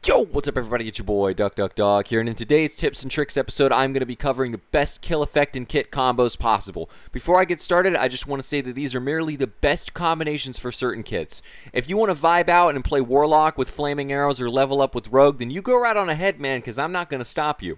Yo, what's up everybody, it's your boy Duck here, and in today's tips and tricks episode, I'm going to be covering the best kill effect and kit combos possible. Before I get started, I just want to say that these are merely the best combinations for certain kits. If you want to vibe out and play Warlock with Flaming Arrows or level up with Rogue, then you go right on ahead, man, because I'm not going to stop you.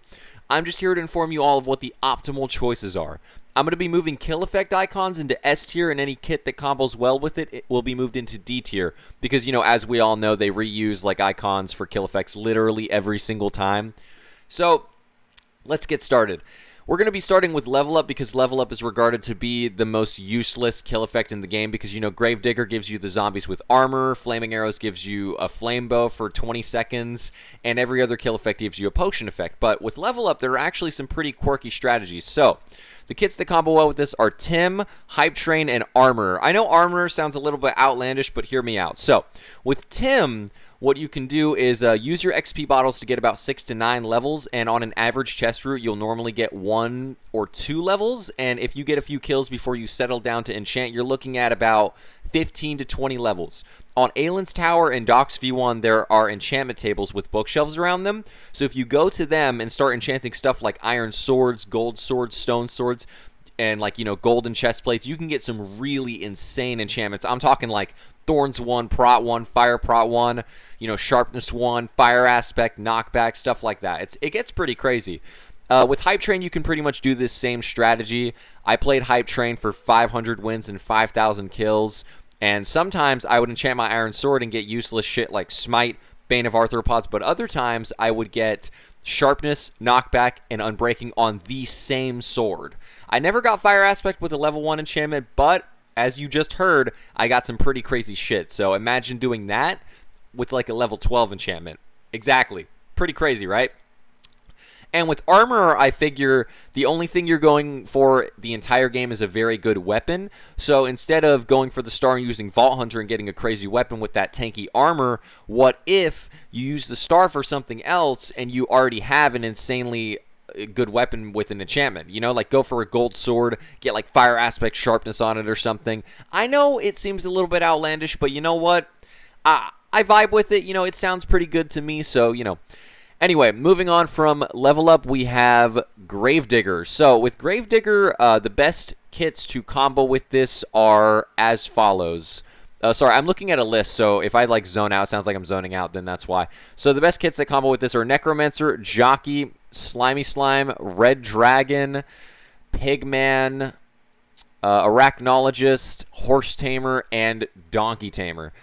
I'm just here to inform you all of what the optimal choices are. I'm going to be moving kill effect icons into S tier, and any kit that combos well with it will be moved into D tier. Because, you know, as we all know, they reuse like icons for kill effects literally every single time. So, let's get started. We're going to be starting with level up because level up is regarded to be the most useless kill effect in the game because, you know, Gravedigger gives you the zombies with armor, Flaming Arrows gives you a flame bow for 20 seconds, and every other kill effect gives you a potion effect. But with level up, there are actually some pretty quirky strategies. So, the kits that combo well with this are Tim, Hype Train, and Armor. I know Armor sounds a little bit outlandish, but hear me out. So, with Tim, what you can do is use your XP bottles to get about 6 to 9 levels, and on an average chest route, you'll normally get 1 or 2 levels, and if you get a few kills before you settle down to enchant, you're looking at about 15 to 20 levels. On Aylin's Tower and Doc's V1, there are enchantment tables with bookshelves around them, so if you go to them and start enchanting stuff like iron swords, gold swords, stone swords, and like, you know, golden chest plates, you can get some really insane enchantments. I'm talking like Thorns 1, Prot 1, Fire Prot 1, you know, Sharpness 1, Fire Aspect, Knockback, stuff like that. It gets pretty crazy. With Hype Train, you can pretty much do this same strategy. I played Hype Train for 500 wins and 5,000 kills, and sometimes I would enchant my Iron Sword and get useless shit like Smite, Bane of Arthropods, but other times I would get Sharpness, Knockback, and Unbreaking on the same sword. I never got Fire Aspect with a level 1 enchantment, but as you just heard, I got some pretty crazy shit. So imagine doing that with like a level 12 enchantment. Exactly. Pretty crazy, right? And with Armor, I figure the only thing you're going for the entire game is a very good weapon. So instead of going for the star and using Vault Hunter and getting a crazy weapon with that tanky armor, what if you use the star for something else and you already have an insanely good weapon with an enchantment? You know, like go for a gold sword, get like Fire Aspect Sharpness on it or something. I know it seems a little bit outlandish, but you know what? I vibe with it. You know, it sounds pretty good to me, so, you know. Anyway, moving on from level up, we have Gravedigger. So with Gravedigger, the best kits to combo with this are as follows. Sorry, I'm looking at a list, so if I like zone out, it sounds like I'm zoning out, then that's why. So the best kits that combo with this are Necromancer, Jockey, Slimy Slime, Red Dragon, Pigman, Arachnologist, Horse Tamer, and Donkey Tamer.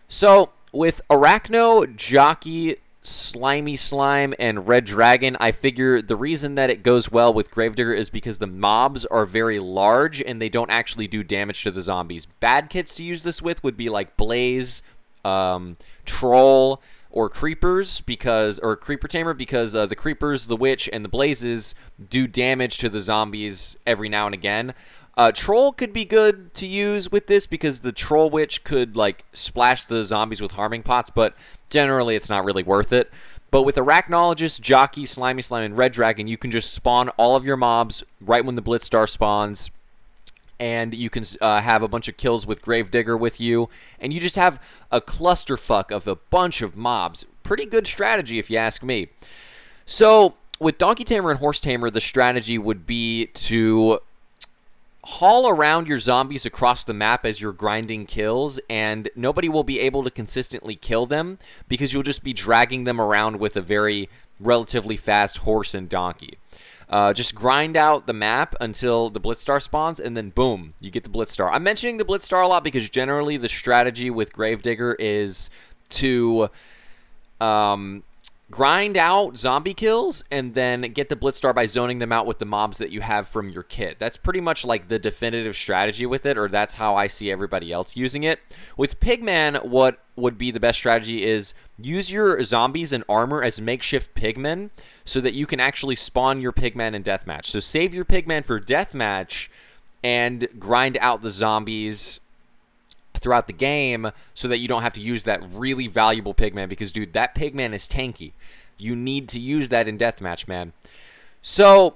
So with Arachno, Jockey, Slimy Slime, and Red Dragon, I figure the reason that it goes well with Gravedigger is because the mobs are very large and they don't actually do damage to the zombies. Bad kits to use this with would be like Blaze, Troll, or Creepers, or Creeper Tamer, because the Creepers, the Witch, and the Blazes do damage to the zombies every now and again. Troll could be good to use with this because the Troll Witch could like splash the zombies with harming pots, but generally it's not really worth it. But with Arachnologist, Jockey, Slimy Slime, and Red Dragon, you can just spawn all of your mobs right when the Blitz Star spawns, and you can have a bunch of kills with Gravedigger with you, and you just have a clusterfuck of a bunch of mobs. Pretty good strategy if you ask me. So with Donkey Tamer and Horse Tamer, the strategy would be to haul around your zombies across the map as you're grinding kills, and nobody will be able to consistently kill them because you'll just be dragging them around with a very relatively fast horse and donkey. Just grind out the map until the Blitz Star spawns, and then boom, you get the Blitz Star. I'm mentioning the Blitz Star a lot because generally the strategy with Gravedigger is to grind out zombie kills and then get the Blitz Star by zoning them out with the mobs that you have from your kit. That's pretty much like the definitive strategy with it, or that's how I see everybody else using it. With Pigman, what would be the best strategy is use your zombies and armor as makeshift pigmen so that you can actually spawn your pigman in deathmatch. So save your pigman for deathmatch and grind out the zombies throughout the game so that you don't have to use that really valuable pigman, because dude, that pigman is tanky. You need to use that in deathmatch, man. So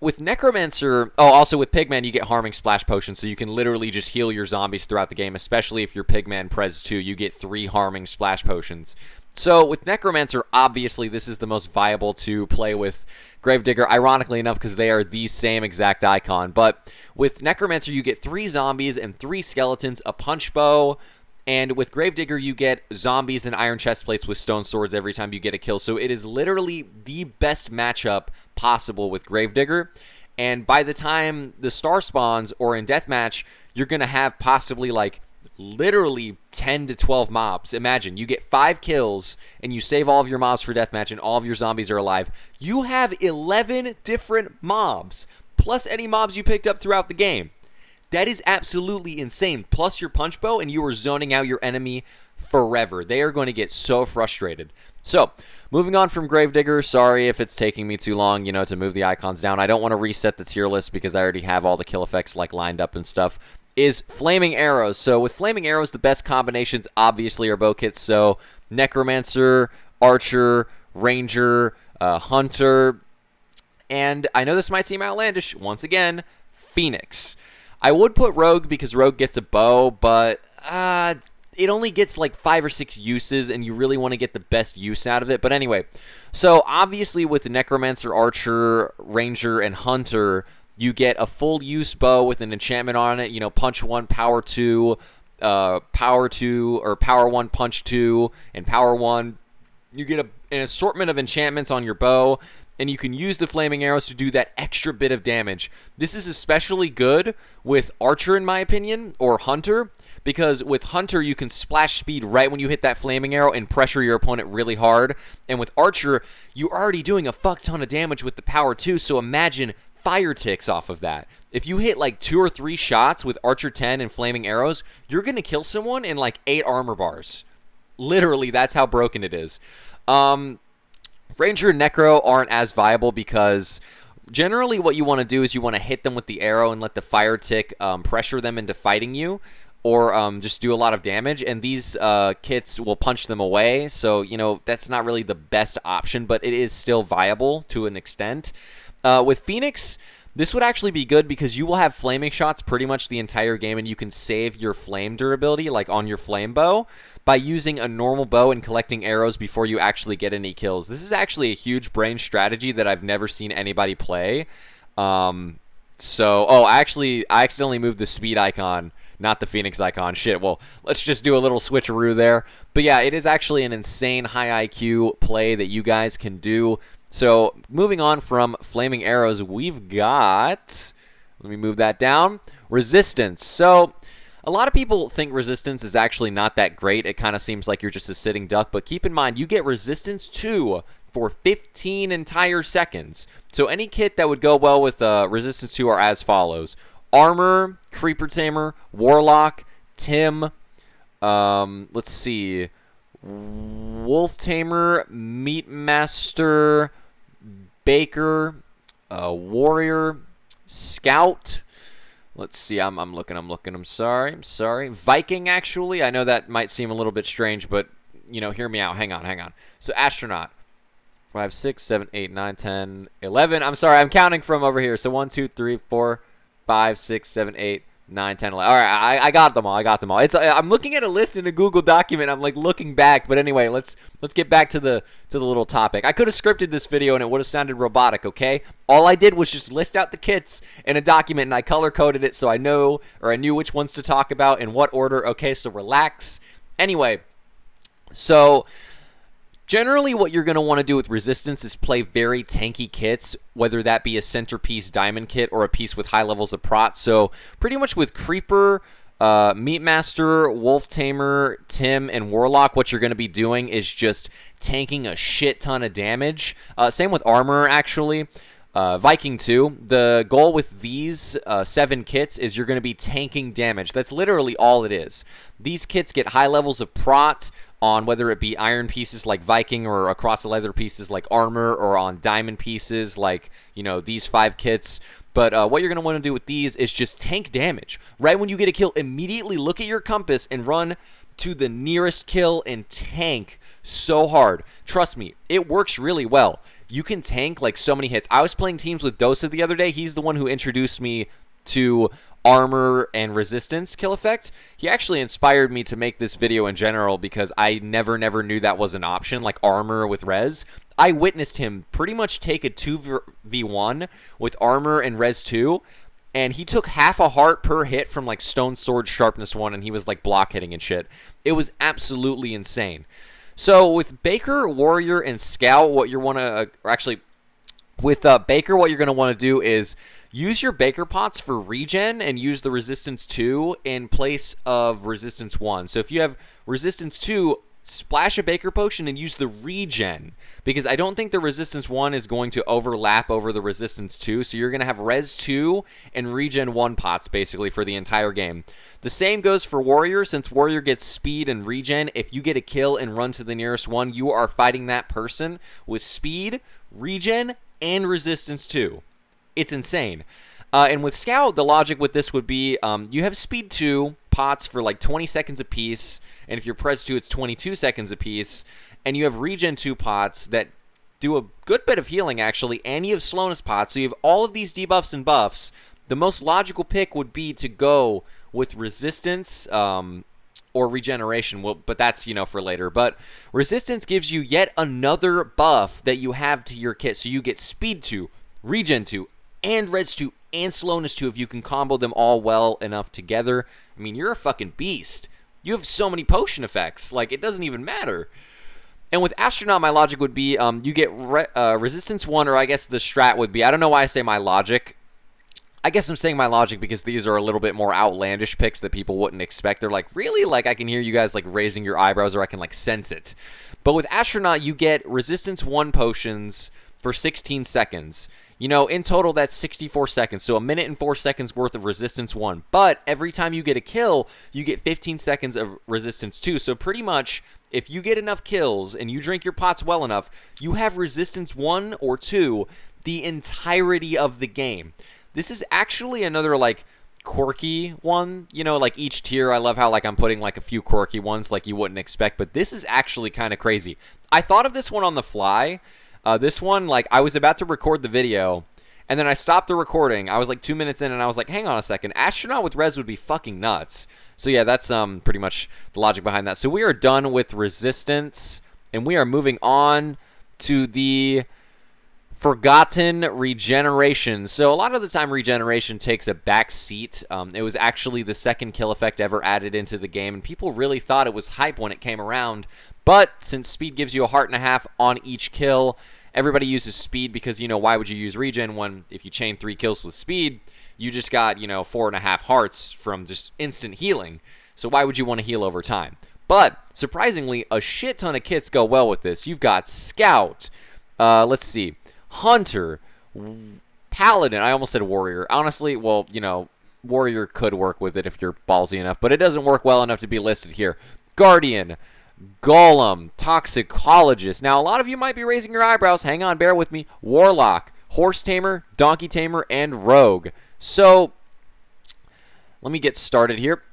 with Necromancer, also with Pigman, you get harming splash potions, so you can literally just heal your zombies throughout the game, especially if you're Pigman Prez 2, you get 3 harming splash potions. So with Necromancer, obviously this is the most viable to play with Gravedigger, ironically enough, because they are the same exact icon. But with Necromancer, you get 3 zombies and 3 skeletons, a punch bow, and with Gravedigger, you get zombies and iron chestplates with stone swords every time you get a kill. So it is literally the best matchup possible with Gravedigger. And by the time the star spawns or in deathmatch, you're going to have possibly like literally 10 to 12 mobs. Imagine you get 5 kills and you save all of your mobs for deathmatch and all of your zombies are alive. You have 11 different mobs plus any mobs you picked up throughout the game. That is absolutely insane. Plus your punch bow, and you are zoning out your enemy forever. They are going to get so frustrated. So, moving on from Gravedigger, sorry if it's taking me too long, to move the icons down. I don't want to reset the tier list because I already have all the kill effects like lined up and stuff. Is Flaming Arrows. So with Flaming Arrows, the best combinations obviously are bow kits. So Necromancer, Archer, Ranger, Hunter, and I know this might seem outlandish, once again, Phoenix. I would put Rogue because Rogue gets a bow, but it only gets like 5 or 6 uses, and you really want to get the best use out of it. But anyway, so obviously with the Necromancer, Archer, Ranger, and Hunter, you get a full use bow with an enchantment on it. Punch 1, power 2, power 2, or power 1, punch 2, and power 1. You get an assortment of enchantments on your bow, and you can use the Flaming Arrows to do that extra bit of damage. This is especially good with Archer, in my opinion, or Hunter, because with Hunter, you can splash speed right when you hit that Flaming Arrow and pressure your opponent really hard. And with Archer, you're already doing a fuck ton of damage with the power 2, so imagine fire ticks off of that. If you hit like 2 or 3 shots with Archer 10 and Flaming Arrows, you're going to kill someone in like 8 armor bars. Literally, that's how broken it is. Ranger and Necro aren't as viable because generally what you want to do is you want to hit them with the arrow and let the fire tick pressure them into fighting you, or just do a lot of damage, and these kits will punch them away. So, that's not really the best option, but it is still viable to an extent. With Phoenix, this would actually be good because you will have flaming shots pretty much the entire game, and you can save your flame durability, like on your flame bow, by using a normal bow and collecting arrows before you actually get any kills. This is actually a huge brain strategy that I've never seen anybody play. I accidentally moved the speed icon, not the Phoenix icon. Shit, well, let's just do a little switcheroo there. But yeah, it is actually an insane high IQ play that you guys can do. So, moving on from Flaming Arrows, we've got, let me move that down, Resistance. So, a lot of people think Resistance is actually not that great. It kind of seems like you're just a sitting duck, but keep in mind, you get Resistance 2 for 15 entire seconds. So, any kit that would go well with Resistance 2 are as follows: Armor, Creeper Tamer, Warlock, Tim, let's see, Wolf Tamer, Meat Master, Baker, Warrior, Scout. Let's see, I'm looking, I'm sorry. Viking, actually. I know that might seem a little bit strange, but, hear me out. Hang on. So, Astronaut. 5, 6, 7, 8, 9, 10, 11. I'm sorry, I'm counting from over here. So, 1, 2, 3, 4, 5, 6, 7, 8, 9, 10, 11. All right, I got them all. I'm looking at a list in a Google document. I'm like looking back, but anyway, let's get back to the little topic. I could have scripted this video and it would have sounded robotic, okay? All I did was just list out the kits in a document and I color coded it so I knew which ones to talk about in what order. Okay, so relax. Anyway, so generally what you're going to want to do with Resistance is play very tanky kits, whether that be a centerpiece diamond kit or a piece with high levels of prot. So pretty much with Creeper, Meat Master, Wolf Tamer, Tim, and Warlock, what you're going to be doing is just tanking a shit ton of damage. Same with Armor, actually. Viking too. The goal with these 7 kits is you're going to be tanking damage. That's literally all it is. These kits get high levels of prot on whether it be iron pieces like Viking or across the leather pieces like Armor, or on diamond pieces like, these 5 kits. But what you're going to want to do with these is just tank damage. Right when you get a kill, immediately look at your compass and run to the nearest kill and tank so hard. Trust me, it works really well. You can tank like so many hits. I was playing teams with Dosa the other day. He's the one who introduced me to armor and resistance kill effect. He actually inspired me to make this video in general because I never knew that was an option, like armor with res. I witnessed him pretty much take a 2v1 with armor and res 2, and he took half a heart per hit from like stone sword sharpness 1, and he was like block hitting and shit. It was absolutely insane. So with Baker, Warrior, and Scout, what you want to with Baker, what you're going to want to do is use your Baker pots for regen and use the resistance 2 in place of resistance 1. So if you have resistance 2, splash a Baker potion and use the regen, because I don't think the resistance 1 is going to overlap over the resistance 2, so you're going to have res 2 and regen 1 pots basically for the entire game. The same goes for Warrior. Since Warrior gets speed and regen, if you get a kill and run to the nearest one, you are fighting that person with speed, regen, and resistance 2. It's insane. And with Scout, the logic with this would be you have speed 2 pots for like 20 seconds apiece, and if you're pres 2, it's 22 seconds apiece, and you have regen 2 pots that do a good bit of healing actually, and you have slowness pots, so you have all of these debuffs and buffs. The most logical pick would be to go with resistance or regeneration, but that's, for later. But resistance gives you yet another buff that you have to your kit, so you get speed 2, regen 2, and res 2, and slowness 2 if you can combo them all well enough together. I mean, you're a fucking beast. You have so many potion effects, like, it doesn't even matter. And with Astronaut, my logic would be you get resistance 1, or I guess the strat would be, I don't know why I say my logic. I guess I'm saying my logic because these are a little bit more outlandish picks that people wouldn't expect. They're like, really? Like, I can hear you guys, like, raising your eyebrows, or I can, like, sense it. But with Astronaut, you get resistance 1 potions for 16 seconds. In total, that's 64 seconds. So a minute and 4 seconds worth of resistance 1. But every time you get a kill, you get 15 seconds of resistance 2. So pretty much, if you get enough kills and you drink your pots well enough, you have resistance 1 or 2 the entirety of the game. This is actually another, like, quirky one. Like, each tier, I love how, like, I'm putting, like, a few quirky ones like you wouldn't expect. But this is actually kind of crazy. I thought of this one on the fly. This one, like, I was about to record the video, and then I stopped the recording. I was, like, 2 minutes in, and I was like, hang on a second. Astronaut with res would be fucking nuts. So, yeah, that's pretty much the logic behind that. So we are done with resistance, and we are moving on to the Forgotten Regeneration. So a lot of the time, Regeneration takes a back seat. It was actually the second kill effect ever added into the game, and people really thought it was hype when it came around. But since speed gives you a heart and a half on each kill, everybody uses speed because, why would you use regen when if you chain 3 kills with speed, you just got, 4.5 hearts from just instant healing. So why would you want to heal over time? But surprisingly, a shit ton of kits go well with this. You've got Scout, let's see, Hunter, Paladin. I almost said Warrior. Honestly, well, Warrior could work with it if you're ballsy enough, but it doesn't work well enough to be listed here. Guardian, Golem, Toxicologist. Now, a lot of you might be raising your eyebrows. Hang on, bear with me. Warlock, Horse Tamer, Donkey Tamer, and Rogue. So, let me get started here.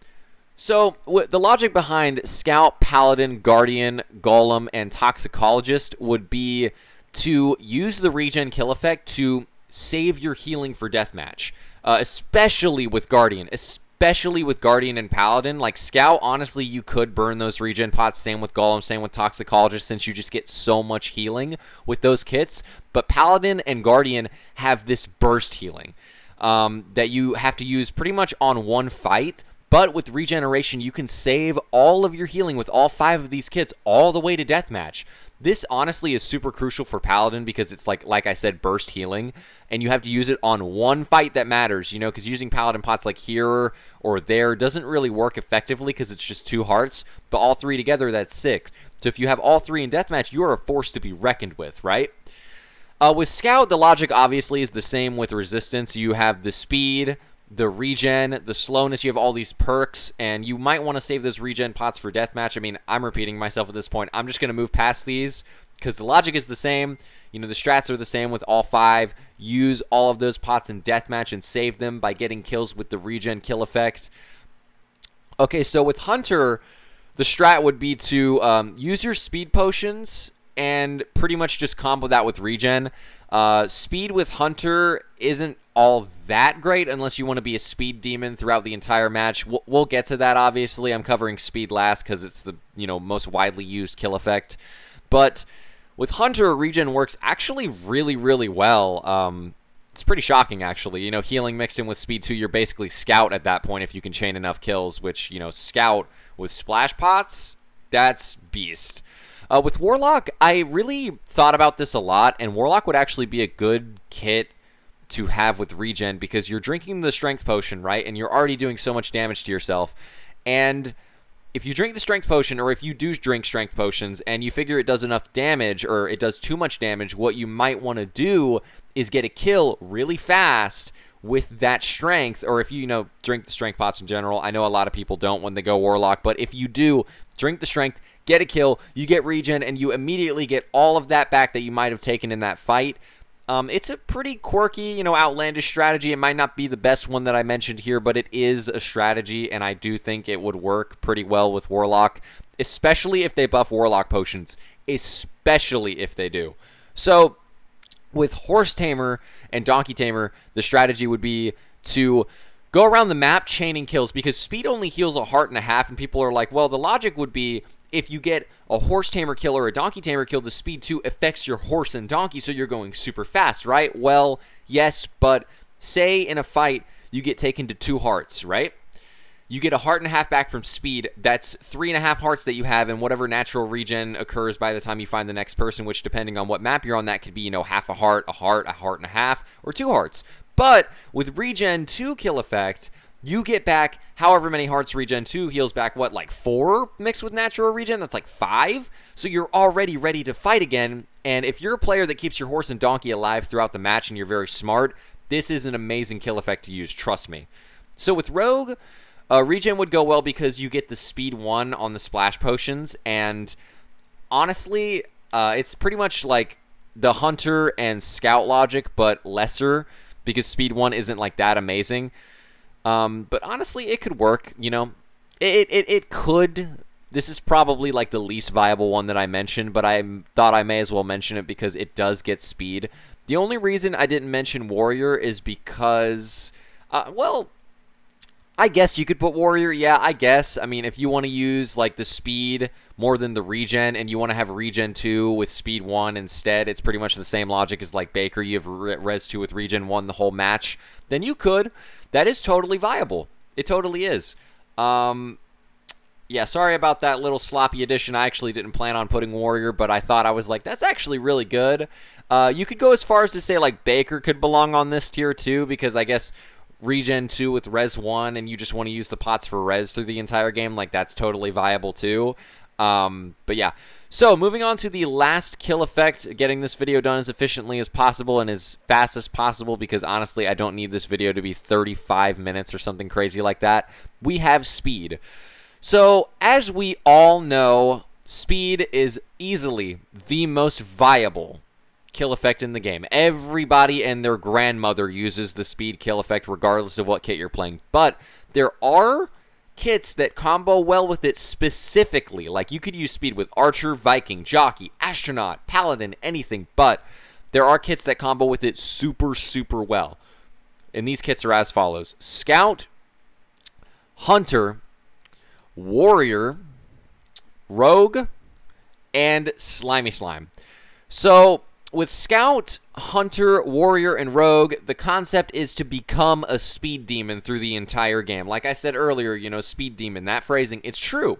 So, the logic behind Scout, Paladin, Guardian, Golem, and Toxicologist would be to use the regen kill effect to save your healing for deathmatch, especially with Guardian. Especially with Guardian and Paladin. Like, Scout, honestly, you could burn those regen pots. Same with Golem, same with Toxicologist, since you just get so much healing with those kits. But Paladin and Guardian have this burst healing that you have to use pretty much on one fight. But with Regeneration, you can save all of your healing with all 5 of these kits all the way to deathmatch. This honestly is super crucial for Paladin because it's like I said, burst healing, and you have to use it on one fight that matters, because using Paladin pots like here or there doesn't really work effectively because it's just 2 hearts, but all 3 together, that's 6. So if you have all 3 in deathmatch, you are a force to be reckoned with, right? With Scout, the logic obviously is the same with Resistance. You have the speed, the regen, the slowness, you have all these perks, and you might want to save those regen pots for deathmatch. I mean, I'm repeating myself at this point. I'm just going to move past these because the logic is the same. The strats are the same with all 5. Use all of those pots in deathmatch and save them by getting kills with the regen kill effect. Okay, so with Hunter, the strat would be to use your speed potions and pretty much just combo that with regen. Speed with Hunter isn't all that great unless you want to be a speed demon throughout the entire match. We'll get to that, obviously. I'm covering speed last because it's the most widely used kill effect. But with Hunter, regen works actually really, really well. It's pretty shocking, actually. Healing mixed in with speed 2, you're basically Scout at that point if you can chain enough kills, which, Scout with splash pots, that's beast. With Warlock, I really thought about this a lot, and Warlock would actually be a good kit to have with regen because you're drinking the strength potion, right? And you're already doing so much damage to yourself. And if you drink the strength potion, or if you do drink strength potions and you figure it does enough damage or it does too much damage, what you might want to do is get a kill really fast with that strength. Or if you drink the strength pots in general, I know a lot of people don't when they go Warlock, but if you do drink the strength, get a kill, you get regen, and you immediately get all of that back that you might have taken in that fight. It's a pretty quirky, outlandish strategy. It might not be the best one that I mentioned here, but it is a strategy, and I do think it would work pretty well with Warlock, especially if they buff Warlock potions, especially if they do. So, with Horse Tamer and Donkey Tamer, the strategy would be to go around the map chaining kills, because speed only heals a heart and a half, and people are like, well, the logic would be if you get a Horse Tamer kill or a Donkey Tamer kill, the speed 2 affects your horse and donkey, so you're going super fast, right? Well, yes, but say in a fight you get taken to 2 hearts, right? You get a heart and a half back from speed. That's 3.5 hearts that you have, and whatever natural regen occurs by the time you find the next person, which depending on what map you're on, that could be, half a heart and a half, or 2 hearts. But with regen 2 kill effect, you get back however many hearts regen 2 heals back, what, like 4 mixed with natural regen? That's like 5? So you're already ready to fight again, and if you're a player that keeps your horse and donkey alive throughout the match and you're very smart, this is an amazing kill effect to use, trust me. So with Rogue, regen would go well because you get the speed 1 on the splash potions, and honestly, it's pretty much like the Hunter and Scout logic, but lesser, because speed 1 isn't like that amazing. But honestly, it could work, It could. This is probably like the least viable one that I mentioned, but I thought I may as well mention it because it does get speed. The only reason I didn't mention Warrior is because, well, I guess you could put Warrior. Yeah, I guess. I mean, if you want to use like the speed more than the regen, and you want to have regen 2 with speed 1 instead, it's pretty much the same logic as like Baker. You have res 2 with regen 1 the whole match. Then you could. That is totally viable. It totally is. Yeah, sorry about that little sloppy addition. I actually didn't plan on putting Warrior, but I thought I was like, that's actually really good. You could go as far as to say like Baker could belong on this tier too, because I guess regen 2 with res 1 and you just want to use the pots for res through the entire game, like that's totally viable too. But yeah. So, moving on to the last kill effect, getting this video done as efficiently as possible and as fast as possible, because honestly, I don't need this video to be 35 minutes or something crazy like that. We have speed. So, as we all know, speed is easily the most viable kill effect in the game. Everybody and their grandmother uses the speed kill effect regardless of what kit you're playing. But there are kits that combo well with it specifically. Like you could use speed with Archer, Viking, Jockey, Astronaut, Paladin, anything, but there are kits that combo with it super, super well. And these kits are as follows: Scout, Hunter, Warrior, Rogue, and Slimy Slime. So with Scout, Hunter, Warrior, and Rogue, the concept is to become a speed demon through the entire game. Like I said earlier, speed demon, that phrasing, it's true.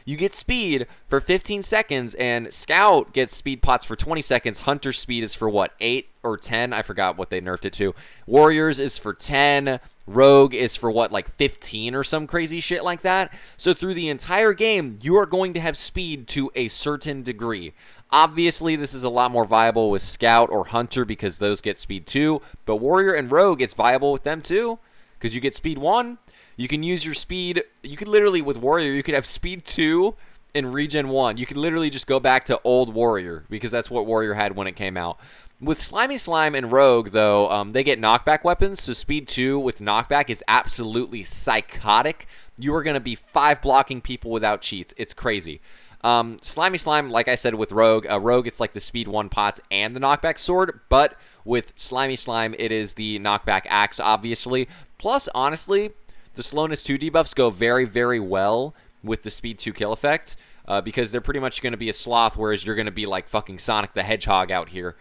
You get speed for 15 seconds, and Scout gets speed pots for 20 seconds. Hunter's speed is for, what, 8 or 10? I forgot what they nerfed it to. Warriors is for 10. Rogue is for, what, like 15 or some crazy shit like that? So through the entire game, you are going to have speed to a certain degree. Obviously, this is a lot more viable with Scout or Hunter because those get speed 2. But Warrior and Rogue, it's viable with them too because you get speed 1. You can use your speed. You could literally, with Warrior, you could have speed 2 and regen 1. You could literally just go back to old Warrior because that's what Warrior had when it came out. With Slimy Slime and Rogue, though, they get knockback weapons, so speed 2 with knockback is absolutely psychotic. You are going to be 5 blocking people without cheats. It's crazy. Slimy Slime, like I said with Rogue, Rogue, it's like the speed 1 pots and the knockback sword, but with Slimy Slime, it is the knockback axe, obviously. Plus, honestly, the slowness 2 debuffs go very, very well with the speed 2 kill effect, because they're pretty much going to be a sloth, whereas you're going to be like fucking Sonic the Hedgehog out here.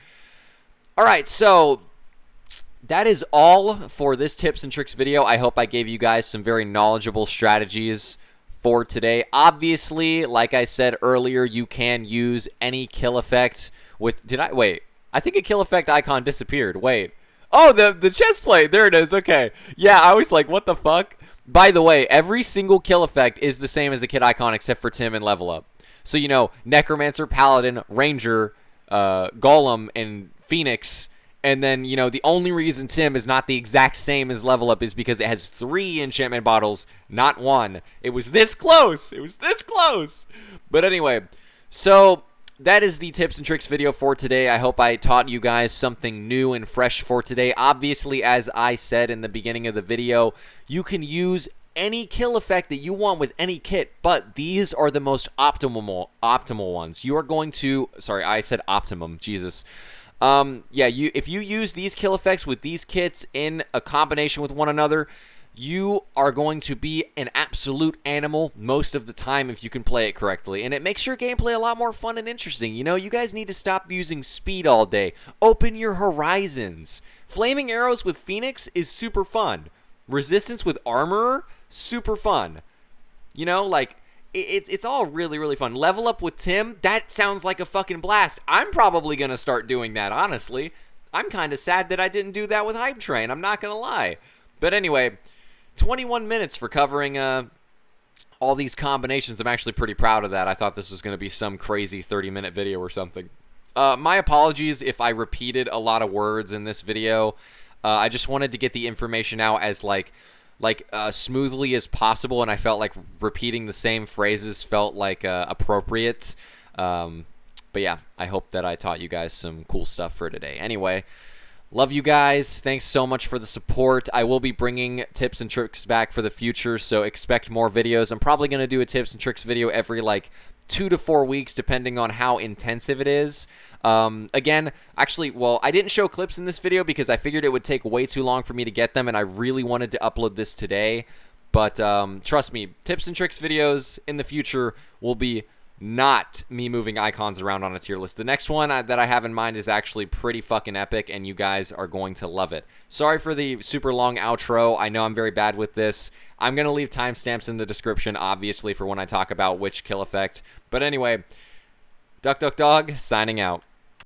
Alright, so that is all for this tips and tricks video. I hope I gave you guys some very knowledgeable strategies for today. Obviously, like I said earlier, you can use any kill effect with... Wait. I think a kill effect icon disappeared. Wait. Oh, the chest plate. There it is. Okay. Yeah, I was like, what the fuck? By the way, every single kill effect is the same as the kit icon except for Tim and Level Up. So, you know, Necromancer, Paladin, Ranger, Golem, and Phoenix. And then, you know, the only reason Tim is not the exact same as Level Up is because it has 3 enchantment bottles, not 1. It was this close. It was this close. But anyway, so that is the tips and tricks video for today. I hope I taught you guys something new and fresh for today. Obviously, as I said in the beginning of the video, you can use any kill effect that you want with any kit, but these are the most optimal ones. You are going to... Sorry, I said optimum. Jesus. Yeah, if you use these kill effects with these kits in a combination with one another, you are going to be an absolute animal most of the time if you can play it correctly. And it makes your gameplay a lot more fun and interesting. You know, you guys need to stop using speed all day. Open your horizons. Flaming arrows with Phoenix is super fun. Resistance with Armorer, super fun. You know, like... It's all really, really fun. Level Up with Tim, that sounds like a fucking blast. I'm probably going to start doing that, honestly. I'm kind of sad that I didn't do that with Hype Train, I'm not going to lie. But anyway, 21 minutes for covering all these combinations. I'm actually pretty proud of that. I thought this was going to be some crazy 30-minute video or something. My apologies if I repeated a lot of words in this video. I just wanted to get the information out as, smoothly as possible, and I felt like repeating the same phrases felt like appropriate. But yeah, I hope that I taught you guys some cool stuff for today. Anyway, love you guys. Thanks so much for the support. I will be bringing tips and tricks back for the future, so expect more videos. I'm probably going to do a tips and tricks video every 2 to 4 weeks, depending on how intensive it is. Again, actually, well, I didn't show clips in this video because I figured it would take way too long for me to get them, and I really wanted to upload this today. But trust me, tips and tricks videos in the future will be not me moving icons around on a tier list. The next one that I have in mind is actually pretty fucking epic, and you guys are going to love it. Sorry for the super long outro. I know I'm very bad with this. I'm going to leave timestamps in the description, obviously, for when I talk about which kill effect. But anyway, Duck Duck Dog, signing out.